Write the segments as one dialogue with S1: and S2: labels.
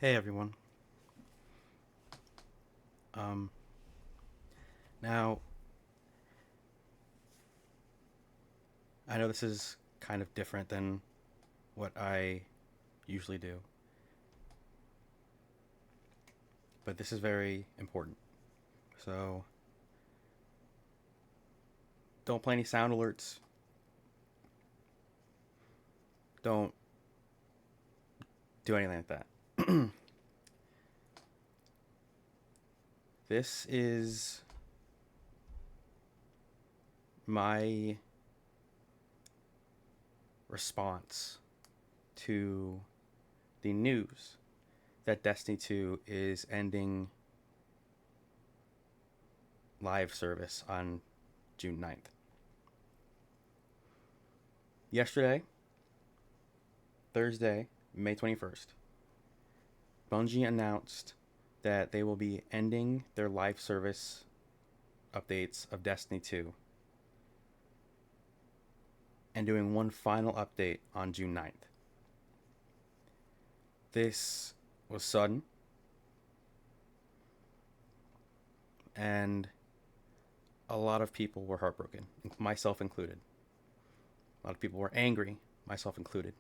S1: Hey everyone. Um, Now I know this is kind of different than what I usually do, but this is very important. So don't play any sound alerts. Don't do anything like that. This is my response to the news that Destiny 2 is ending live service on June 9th. Yesterday, Thursday, May 21st, Bungie announced that they will be ending their live service updates of Destiny 2 and doing one final update on June 9th. This was sudden, and a lot of people were heartbroken, myself included. A lot of people were angry, myself included.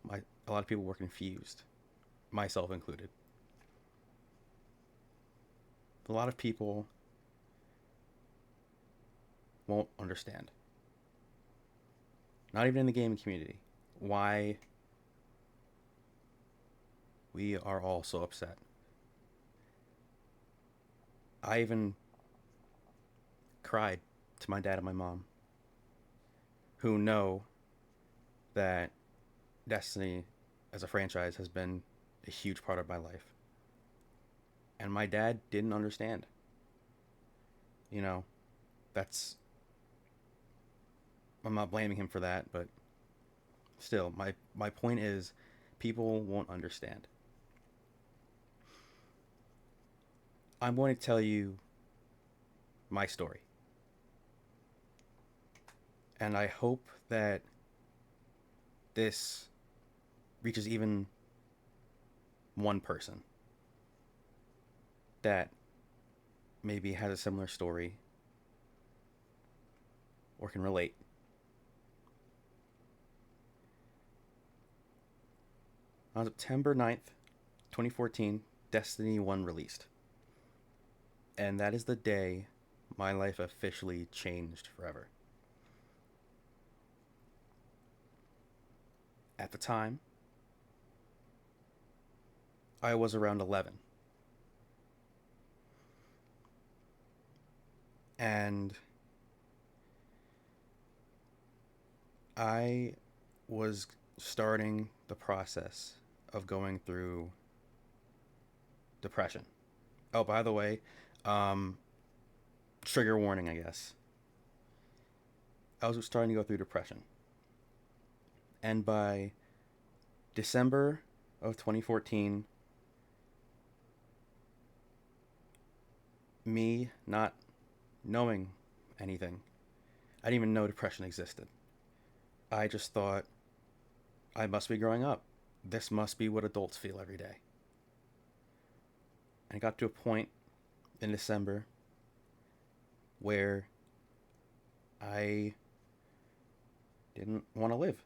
S1: A lot of people were confused, myself included. A lot of people won't understand, not even in the gaming community, why we are all so upset. I even cried to my dad and my mom, who know that Destiny as a franchise has been a huge part of my life. And my dad didn't understand. You know, that's. I'm not blaming him for that, but still, my point is people won't understand. I'm going to tell you my story. And I hope that this reaches even one person that maybe has a similar story or can relate. On September 9th, 2014, Destiny 1 released. And that is the day my life officially changed forever. At the time, I was around 11. And I was starting the process of going through depression. Oh, by the way, um, trigger warning, I guess. I was starting to go through depression. And by December of 2014, me not knowing anything, I didn't even know depression existed. I just thought, I must be growing up. This must be what adults feel every day. And I got to a point in December where I didn't want to live.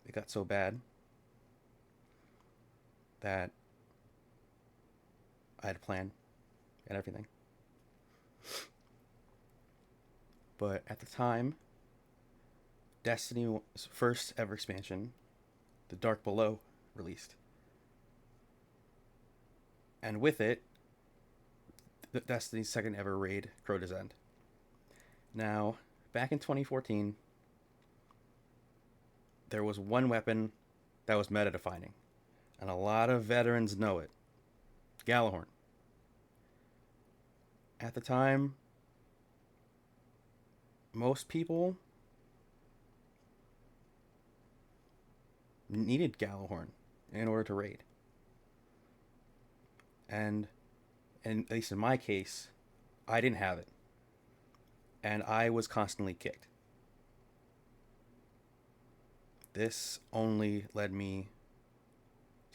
S1: It got so bad that I had a plan and everything. But at the time, Destiny's first ever expansion, The Dark Below, released. And with it, Destiny's second ever raid, Crota's End. Now, back in 2014, there was one weapon that was meta defining, and a lot of veterans know it: Gjallarhorn. At the time, most people needed Gjallarhorn in order to raid. And at least in my case, I didn't have it. And I was constantly kicked. This only led me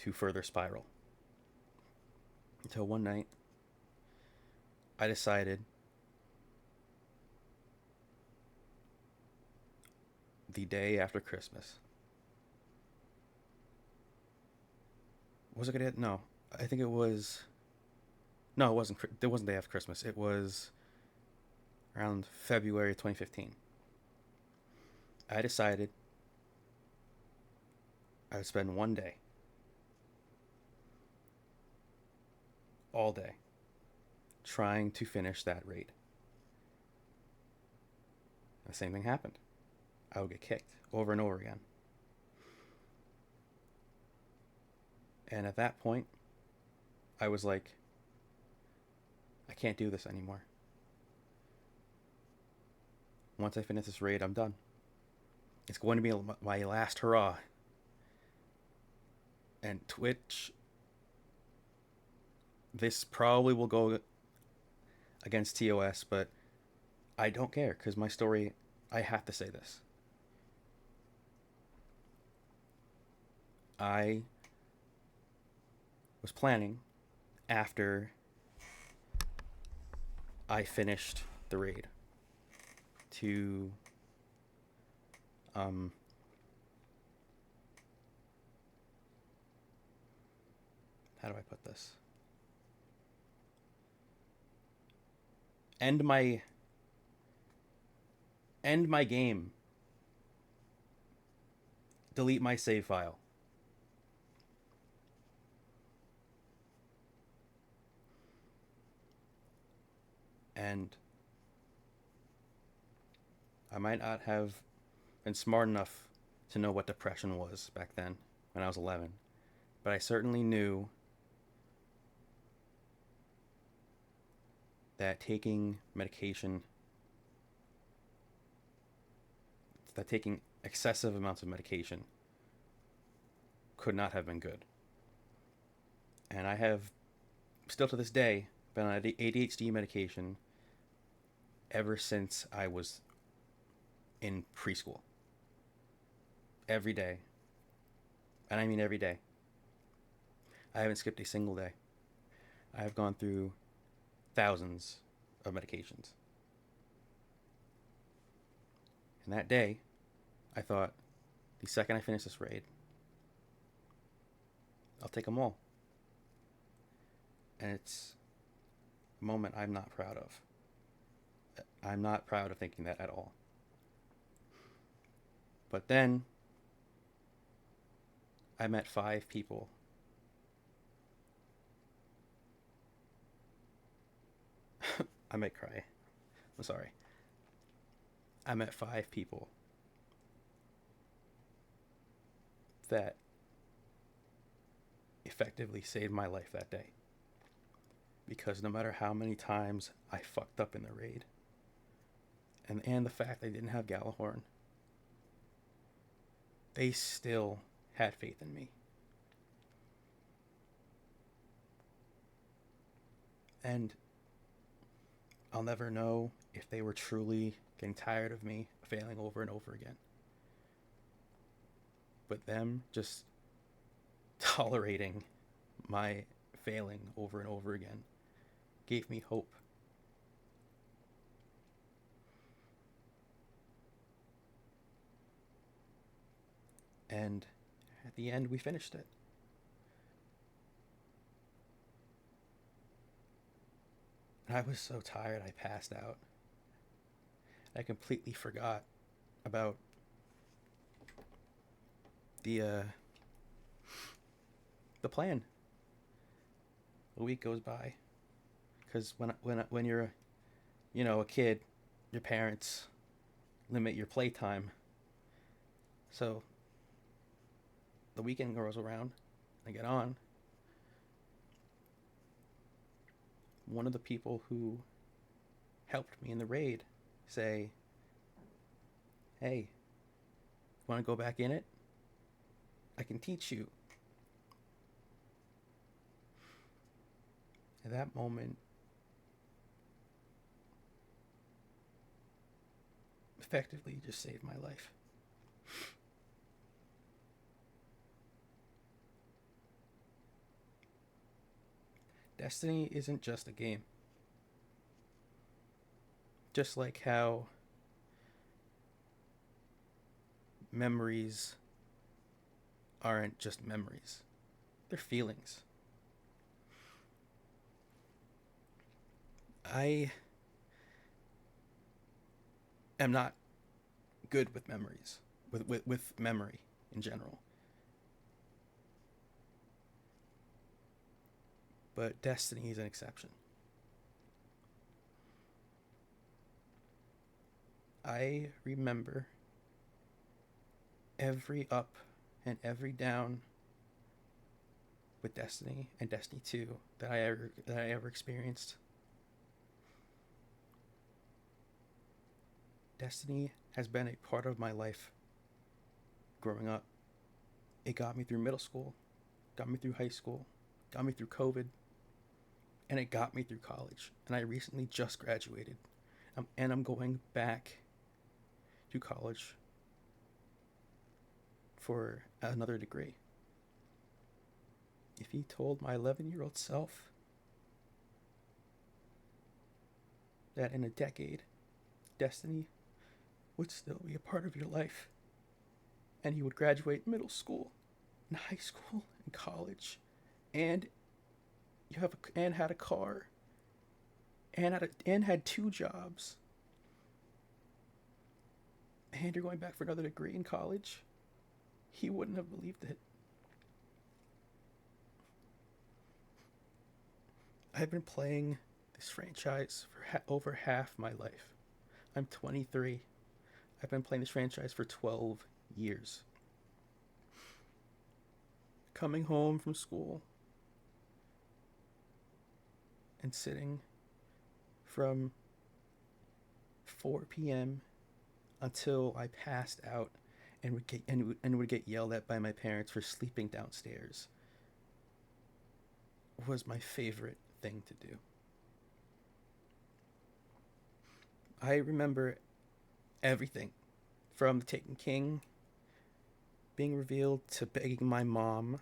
S1: to further spiral. Until one night, I decided the day after Christmas. Was it gonna? No, I think it was. No, it wasn't. It wasn't the day after Christmas. It was around February 2015. I decided I would spend one day, all day, trying to finish that raid. And the same thing happened. I would get kicked over and over again. And at that point, I was like, I can't do this anymore. Once I finish this raid, I'm done. It's going to be my last hurrah. And Twitch, this probably will go against TOS, but I don't care because my story, I have to say this. I was planning after I finished the raid to how do I put this? End my game. Delete my save file. And I might not have been smart enough to know what depression was back then when I was 11, but I certainly knew that taking excessive amounts of medication could not have been good. And I have, still to this day, been on ADHD medication ever since I was in preschool. Every day. And I mean every day. I haven't skipped a single day. I have gone through thousands of medications. And that day, I thought, the second I finish this raid, I'll take them all. And it's a moment I'm not proud of. I'm not proud of thinking that at all. But then, I met 5 people I might cry. I'm sorry. I met 5 people that effectively saved my life that day. Because no matter how many times I fucked up in the raid, and the fact I didn't have Gjallarhorn, they still had faith in me. And I'll never know if they were truly getting tired of me failing over and over again. But them just tolerating my failing over and over again gave me hope. And at the end, we finished it. And I was so tired, I passed out. I completely forgot about the plan. A week goes by, because when you're, a kid, your parents limit your playtime. So the weekend rolls around, I get on. One of the people who helped me in the raid say, "Hey, want to go back in it? I can teach you." At that moment, effectively just saved my life. Destiny isn't just a game. Just like how memories aren't just memories, they're feelings. I am not good with memories, with memory in general. But Destiny is an exception. I remember every up and every down with Destiny and Destiny 2 that I ever experienced. Destiny has been a part of my life growing up. It got me through middle school, got me through high school, got me through COVID, and it got me through college. And I recently just graduated. And I'm going back to college for another degree. If he told my 11-year-old self that in a decade, Destiny would still be a part of your life, and he would graduate middle school, and high school, and college, and and had a car, and had two jobs, and you're going back for another degree in college, he wouldn't have believed it. I've been playing this franchise for over half my life. I'm 23. I've been playing this franchise for 12 years. Coming home from school and sitting from 4 p.m. until I passed out and would get yelled at by my parents for sleeping downstairs was my favorite thing to do. I remember everything from the Taken King being revealed to begging my mom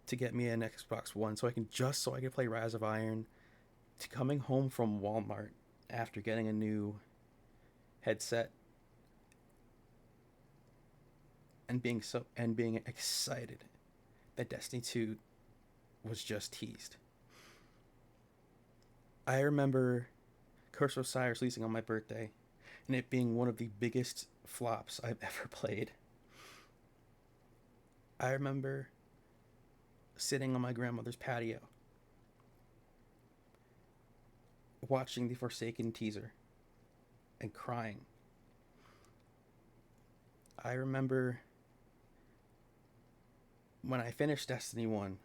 S1: to get me an Xbox One so I could play Rise of Iron, to coming home from Walmart after getting a new headset and being excited that Destiny 2 was just teased. I remember Curse of Osiris releasing on my birthday and it being one of the biggest flops I've ever played. I remember sitting on my grandmother's patio watching the Forsaken teaser and crying. I remember when I finished Destiny 1,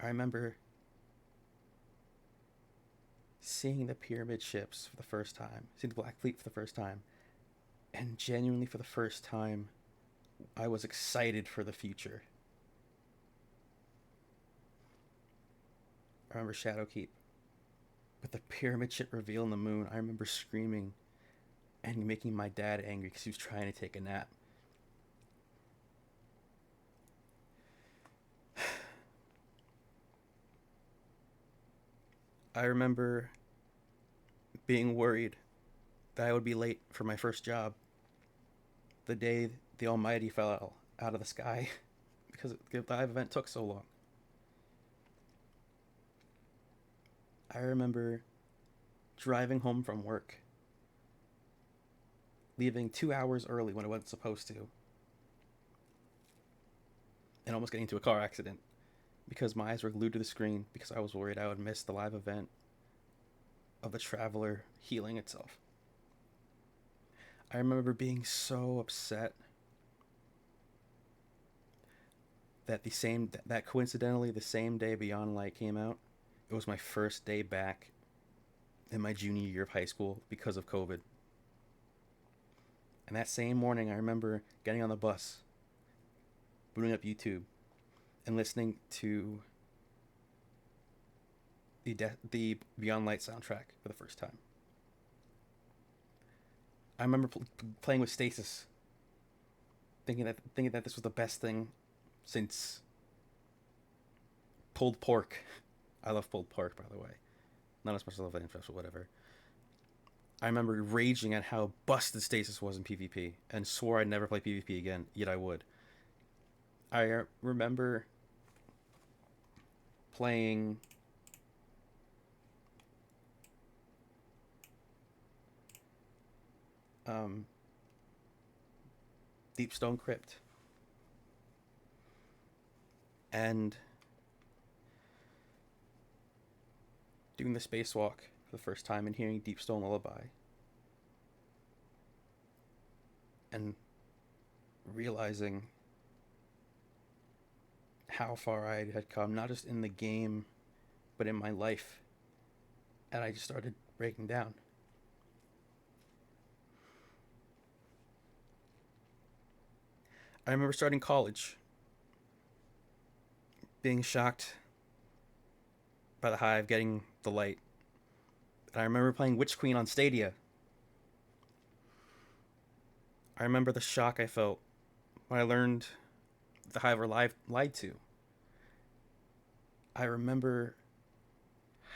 S1: I remember seeing the pyramid ships for the first time, seeing the Black Fleet for the first time, and genuinely for the first time, I was excited for the future. I remember Shadowkeep. With the pyramid ship reveal in the moon, I remember screaming and making my dad angry because he was trying to take a nap. I remember being worried that I would be late for my first job the day the Almighty fell out of the sky because the live event took so long. I remember driving home from work, leaving 2 hours early when I wasn't supposed to, and almost getting into a car accident because my eyes were glued to the screen because I was worried I would miss the live event of the Traveler healing itself. I remember being so upset that coincidentally the same day Beyond Light came out, it was my first day back in my junior year of high school because of COVID. And that same morning, I remember getting on the bus, booting up YouTube, and listening to the Beyond Light soundtrack for the first time. I remember playing with Stasis, thinking that this was the best thing since Pulled pork. I love pulled pork, by the way. Not as much as I love lamb chops, but whatever. I remember raging at how busted Stasis was in PvP and swore I'd never play PvP again, yet I would. I remember playing um, Deepstone Crypt and doing the spacewalk for the first time and hearing Deepstone Lullaby and realizing how far I had come, not just in the game, but in my life. And I just started breaking down. I remember starting college, being shocked by the Hive getting the light. And I remember playing Witch Queen on Stadia. I remember the shock I felt when I learned the Hive were lied to. I remember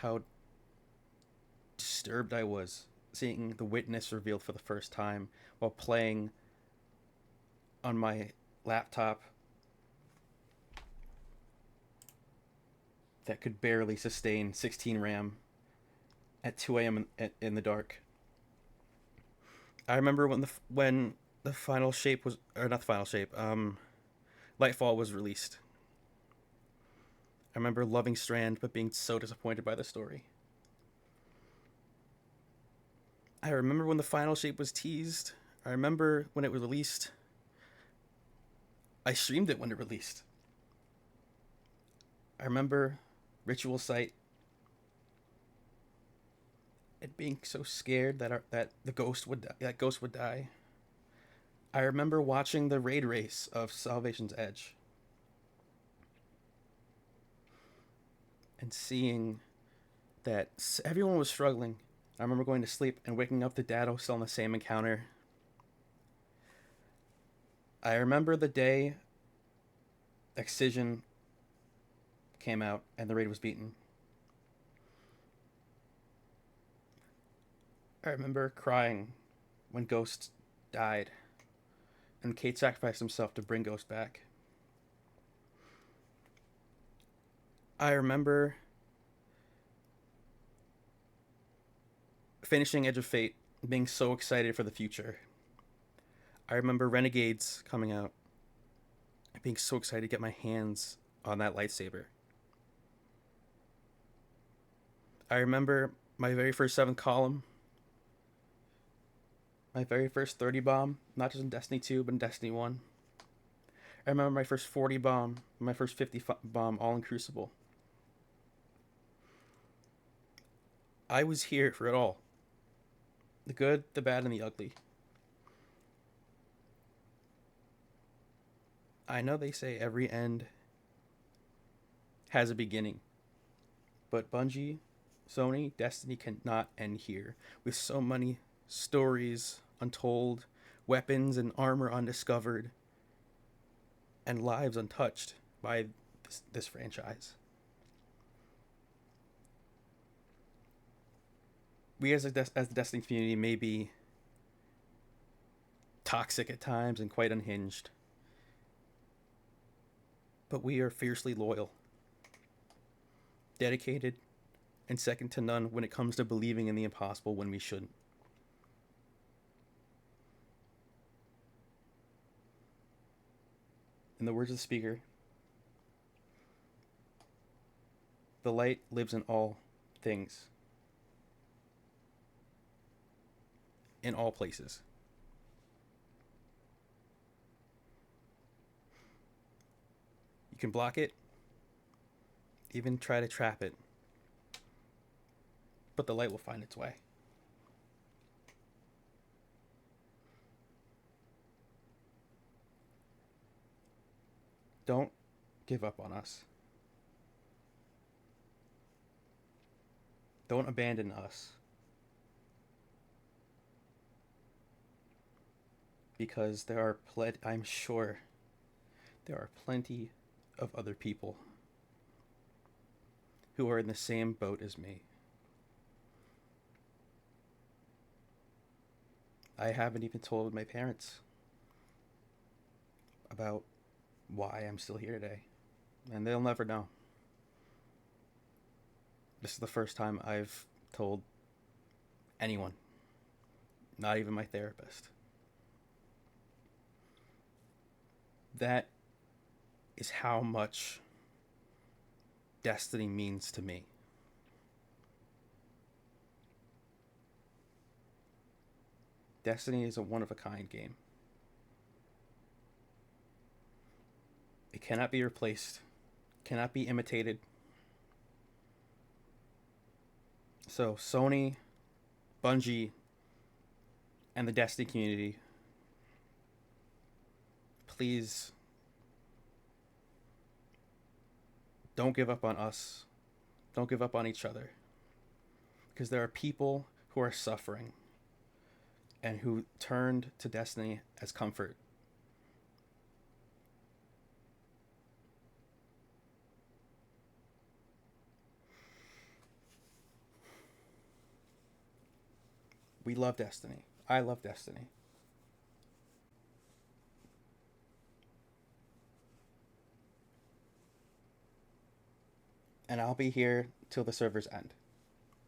S1: how disturbed I was seeing the Witness revealed for the first time while playing on my laptop that could barely sustain 16 RAM at 2 a.m. in the dark. I remember when the final shape was, or not the final shape, Lightfall was released. I remember loving Strand but being so disappointed by the story. I remember when the final shape was teased. I remember when it was released. I streamed it when it released. I remember Ritual Sight and being so scared that the ghost would die. I remember watching the raid race of Salvation's Edge and seeing that everyone was struggling. I remember going to sleep and waking up to Dado still on the same encounter. I remember the day Excision came out and the raid was beaten. I remember crying when Ghost died and Kate sacrificed himself to bring Ghost back. I remember finishing Edge of Fate, being so excited for the future. I remember Renegades coming out and being so excited to get my hands on that lightsaber. I remember my very first 7th column, my very first 30 bomb, not just in Destiny 2, but in Destiny 1. I remember my first 40 bomb, my first 50 bomb, all in Crucible. I was here for it all. The good, the bad, and the ugly. I know they say every end has a beginning, but Bungie, Sony, Destiny cannot end here. With so many stories untold, weapons and armor undiscovered, and lives untouched by this franchise. We as the Destiny community may be toxic at times and quite unhinged, but we are fiercely loyal, dedicated, and second to none when it comes to believing in the impossible when we shouldn't. In the words of the speaker, the light lives in all things, in all places. You can block it, even try to trap it, but the light will find its way. Don't give up on us. Don't abandon us. Because I'm sure there are plenty of other people who are in the same boat as me. I haven't even told my parents about why I'm still here today, and they'll never know. This is the first time I've told anyone, not even my therapist. That is how much destiny means to me. Destiny is a one of a kind game. It cannot be replaced, cannot be imitated. So, Sony, Bungie, and the Destiny community, please don't give up on us. Don't give up on each other. Because there are people who are suffering and who turned to Destiny as comfort. We love Destiny. I love Destiny. And I'll be here till the servers end.